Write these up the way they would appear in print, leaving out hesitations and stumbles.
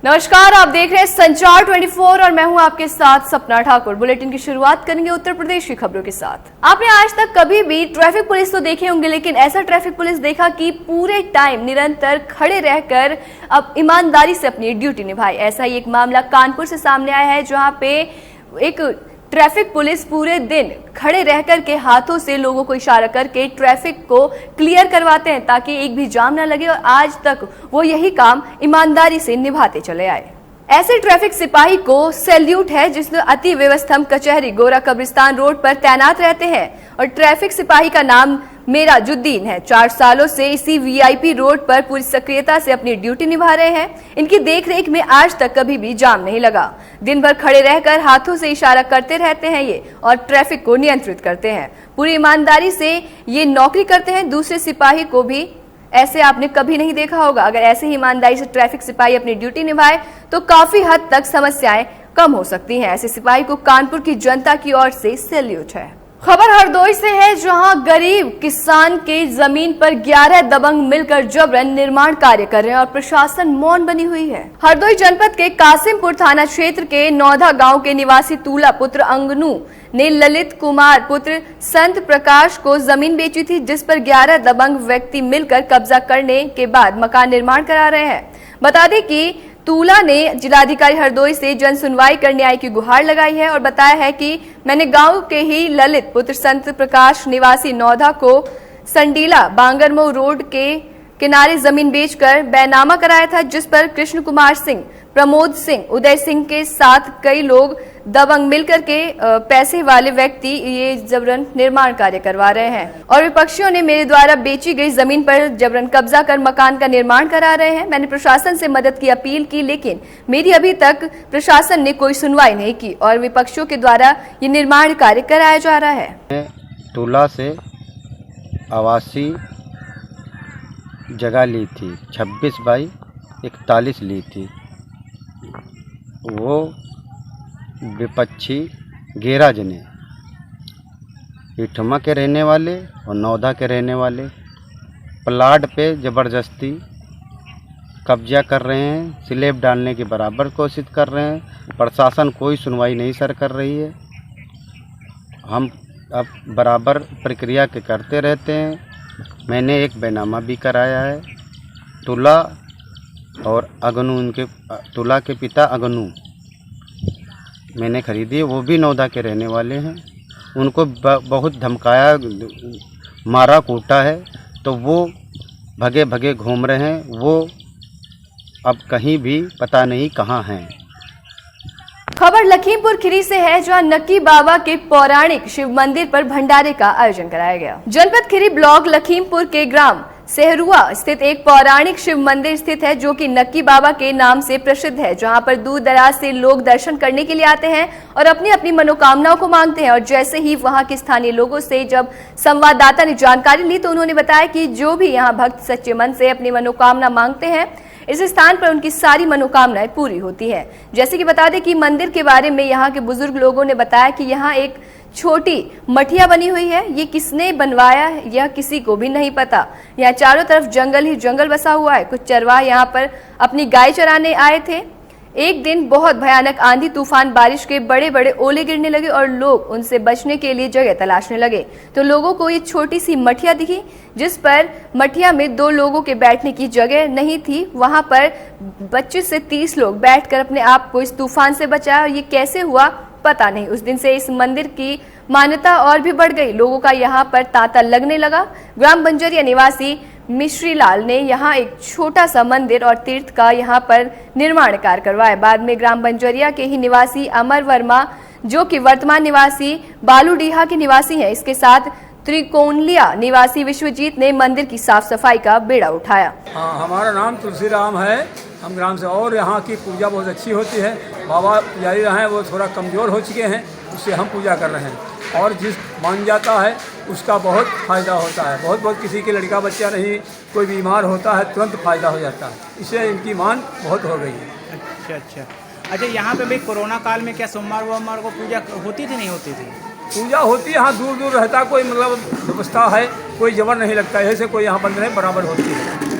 नमस्कार, आप देख रहे हैं संचार 24 और मैं हूं आपके साथ सपना ठाकुर। बुलेटिन की शुरुआत करेंगे उत्तर प्रदेश की खबरों के साथ। आपने आज तक कभी भी ट्रैफिक पुलिस तो देखे होंगे, लेकिन ऐसा ट्रैफिक पुलिस देखा कि पूरे टाइम निरंतर खड़े रहकर अब ईमानदारी से अपनी ड्यूटी निभाए। ऐसा ही एक मामला कानपुर से सामने आया है, जहां पे एक ट्रैफिक पुलिस पूरे दिन खड़े रहकर के हाथों से लोगों को इशारा करके ट्रैफिक को क्लियर करवाते हैं ताकि एक भी जाम ना लगे, और आज तक वो यही काम ईमानदारी से निभाते चले आए। ऐसे ट्रैफिक सिपाही को सैल्यूट है, जिसमें अति व्यवस्थम कचहरी गोरा कब्रिस्तान रोड पर तैनात रहते हैं, और ट्रैफिक सिपाही का नाम मेराजुद्दीन है। 4 सालों से इसी वीआईपी रोड पर पूरी सक्रियता से अपनी ड्यूटी निभा रहे हैं। इनकी देखरेख में आज तक कभी भी जाम नहीं लगा। दिन भर खड़े रहकर हाथों से इशारा करते रहते हैं ये, और ट्रैफिक को नियंत्रित करते हैं। पूरी ईमानदारी से ये नौकरी करते हैं। दूसरे सिपाही को भी ऐसे आपने कभी नहीं देखा होगा। अगर ऐसे ही ईमानदारी से ट्रैफिक सिपाही अपनी ड्यूटी निभाए तो काफी हद तक समस्याएं कम हो सकती हैं। ऐसे सिपाही को कानपुर की जनता की ओर से सैल्यूट है। खबर हरदोई से है, जहां गरीब किसान के जमीन पर 11 दबंग मिलकर जबरन निर्माण कार्य कर रहे हैं और प्रशासन मौन बनी हुई है। हरदोई जनपद के कासिमपुर थाना क्षेत्र के नौधा गांव के निवासी तूला पुत्र अंगनू ने ललित कुमार पुत्र संत प्रकाश को जमीन बेची थी, जिस पर 11 दबंग व्यक्ति मिलकर कब्जा करने के बाद मकान निर्माण करा रहे हैं। बता दें कि तूला ने जिलाधिकारी हरदोई से जन सुनवाई कर न्याय की गुहार लगाई है और बताया है कि मैंने गांव के ही ललित पुत्र संत प्रकाश निवासी नौधा को संडीला बांगरमऊ रोड के किनारे जमीन बेचकर बैनामा कराया था, जिस पर कृष्ण कुमार सिंह, प्रमोद सिंह, उदय सिंह के साथ कई लोग दबंग मिलकर के पैसे वाले व्यक्ति ये जबरन निर्माण कार्य करवा रहे हैं, और विपक्षियों ने मेरे द्वारा बेची गई जमीन पर जबरन कब्जा कर मकान का निर्माण करा रहे हैं। मैंने प्रशासन से मदद की अपील की, लेकिन मेरी अभी तक प्रशासन ने कोई सुनवाई नहीं की और विपक्षियों के द्वारा ये निर्माण कार्य कराया जा रहा है। टोला से आवासीय जगह ली थी, 26 बाई 41 ली थी। वो विपक्षी गेरा जने इठमा के रहने वाले और नौधा के रहने वाले प्लाट पे ज़बरदस्ती कब्जा कर रहे हैं, स्लैब डालने की बराबर कोशिश कर रहे हैं। प्रशासन कोई सुनवाई नहीं सर कर रही है। हम अब बराबर प्रक्रिया के करते रहते हैं। मैंने एक बैनामा भी कराया है। तुला और अगनू, उनके तुला के पिता अगनू मैंने खरीदी, वो भी नौधा के रहने वाले हैं। उनको बहुत धमकाया, मारा कूटा है, तो वो भगे भगे घूम रहे हैं। वो अब कहीं भी पता नहीं कहाँ हैं। खबर लखीमपुर खीरी से है, जहां नक्की बाबा के पौराणिक शिव मंदिर पर भंडारे का आयोजन कराया गया। जनपद खीरी ब्लॉक लखीमपुर के ग्राम सेहरुआ स्थित एक पौराणिक शिव मंदिर स्थित है, जो कि नक्की बाबा के नाम से प्रसिद्ध है, जहां पर दूर दराज से लोग दर्शन करने के लिए आते हैं और अपनी अपनी मनोकामनाओं को मांगते हैं। और जैसे ही वहां के स्थानीय लोगों से जब संवाददाता ने जानकारी ली, तो उन्होंने बताया कि जो भी यहां भक्त सच्चे मन से अपनी मनोकामना मांगते हैं, इस स्थान पर उनकी सारी मनोकामनाएं पूरी होती हैं। जैसे कि बता दें कि मंदिर के बारे में यहाँ के बुजुर्ग लोगों ने बताया कि यहाँ एक छोटी मठिया बनी हुई है। ये किसने बनवाया है यह किसी को भी नहीं पता। यहाँ चारों तरफ जंगल ही जंगल बसा हुआ है। कुछ चरवाह यहाँ पर अपनी गाय चराने आए थे। एक दिन बहुत भयानक आंधी तूफान, बारिश के बड़े बड़े ओले गिरने लगे और लोग उनसे बचने के लिए जगह तलाशने लगे। तो लोगों को ये छोटी सी मठिया दिखी, जिस पर मठिया में 2 लोगों के बैठने की जगह नहीं थी। वहां पर 25 से 30 लोग बैठकर अपने आप को इस तूफान से बचाया। और ये कैसे हुआ पता नहीं। उस दिन से इस मंदिर की मान्यता और भी बढ़ गई। लोगों का यहाँ पर तांता लगने लगा। ग्राम बंजरिया निवासी मिश्री लाल ने यहाँ एक छोटा सा मंदिर और तीर्थ का यहाँ पर निर्माण कार्य करवाया। बाद में ग्राम बंजरिया के ही निवासी अमर वर्मा, जो कि वर्तमान निवासी बालूडीहा के निवासी हैं, इसके साथ त्रिकोणलिया निवासी विश्वजीत ने मंदिर की साफ सफाई का बेड़ा उठाया। हमारा नाम तुलसीराम है, हम ग्राम से, और यहाँ की पूजा बहुत अच्छी होती है। बाबा पुजारी रहे हैं, वो थोड़ा कमज़ोर हो चुके हैं, उससे हम पूजा कर रहे हैं। और जिस मान जाता है उसका बहुत फ़ायदा होता है। बहुत किसी के लड़का बच्चा नहीं, कोई बीमार होता है, तुरंत फ़ायदा हो जाता है। इससे इनकी मान बहुत हो गई है। अच्छा, यहाँ पे भाई कोरोना काल में क्या सोमवार को पूजा होती थी, नहीं होती थी? पूजा होती है, यहाँ दूर दूर रहता, कोई मतलब व्यवस्था है, कोई जबर नहीं लगता है, ऐसे कोई यहाँ बंद नहीं, बराबर होती है।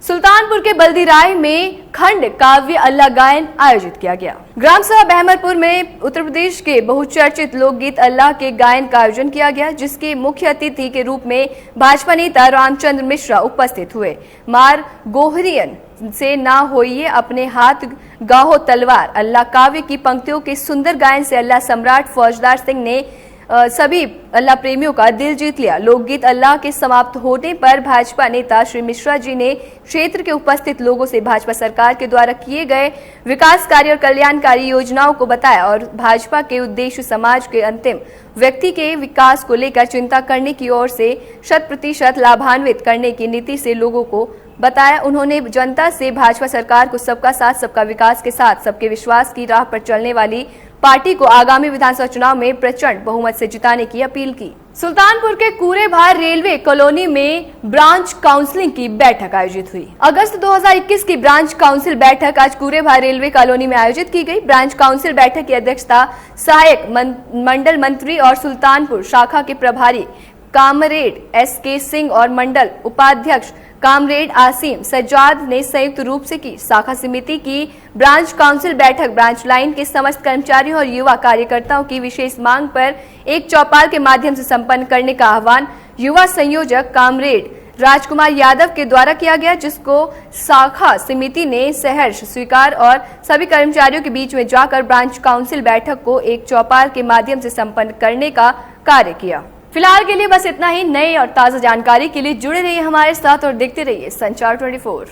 सुल्तानपुर के बल्दी राय में खंड काव्य अल्लाह गायन आयोजित किया गया। ग्राम सभा बहमरपुर में उत्तर प्रदेश के बहुचर्चित लोकगीत अल्लाह के गायन का आयोजन किया गया, जिसके मुख्य अतिथि के रूप में भाजपा नेता रामचंद्र मिश्रा उपस्थित हुए। मार गोहरियन से ना होइए अपने हाथ गाहो तलवार अल्लाह काव्य की पंक्तियों के सुंदर गायन से अल्लाह सम्राट फौजदार सिंह ने सभी अल्लाह प्रेमियों का दिल जीत लिया। लोकगीत अल्लाह के समाप्त होने पर भाजपा नेता श्री मिश्रा जी ने क्षेत्र के उपस्थित लोगों से भाजपा सरकार के द्वारा किए गए विकास कार्य और कल्याणकारी योजनाओं को बताया और भाजपा के उद्देश्य समाज के अंतिम व्यक्ति के विकास को लेकर चिंता करने की ओर से 100% लाभान्वित करने की नीति से लोगों को बताया। उन्होंने जनता से भाजपा सरकार को सबका साथ सबका विकास के साथ सबके विश्वास की राह पर चलने वाली पार्टी को आगामी विधानसभा चुनाव में प्रचंड बहुमत से जिताने की अपील की। सुल्तानपुर के कूरेभार रेलवे कॉलोनी में ब्रांच काउंसिलिंग की बैठक आयोजित हुई। अगस्त 2021 की ब्रांच काउंसिल बैठक आज कूरेभार रेलवे कॉलोनी में आयोजित की गई। ब्रांच काउंसिल बैठक की अध्यक्षता सहायक मंडल मंत्री और सुल्तानपुर शाखा के प्रभारी कामरेड SK सिंह और मंडल उपाध्यक्ष कामरेड आसिम सज्जाद ने संयुक्त रूप से की। शाखा समिति की ब्रांच काउंसिल बैठक ब्रांच लाइन के समस्त कर्मचारियों और युवा कार्यकर्ताओं की विशेष मांग पर एक चौपाल के माध्यम से संपन्न करने का आह्वान युवा संयोजक कामरेड राजकुमार यादव के द्वारा किया गया, जिसको शाखा समिति ने सहर्ष स्वीकार और सभी कर्मचारियों के बीच में जाकर ब्रांच काउंसिल बैठक को एक चौपाल के माध्यम से संपन्न करने का कार्य किया। फिलहाल के लिए बस इतना ही। नई और ताजा जानकारी के लिए जुड़े रहिए हमारे साथ और देखते रहिए संचार 24।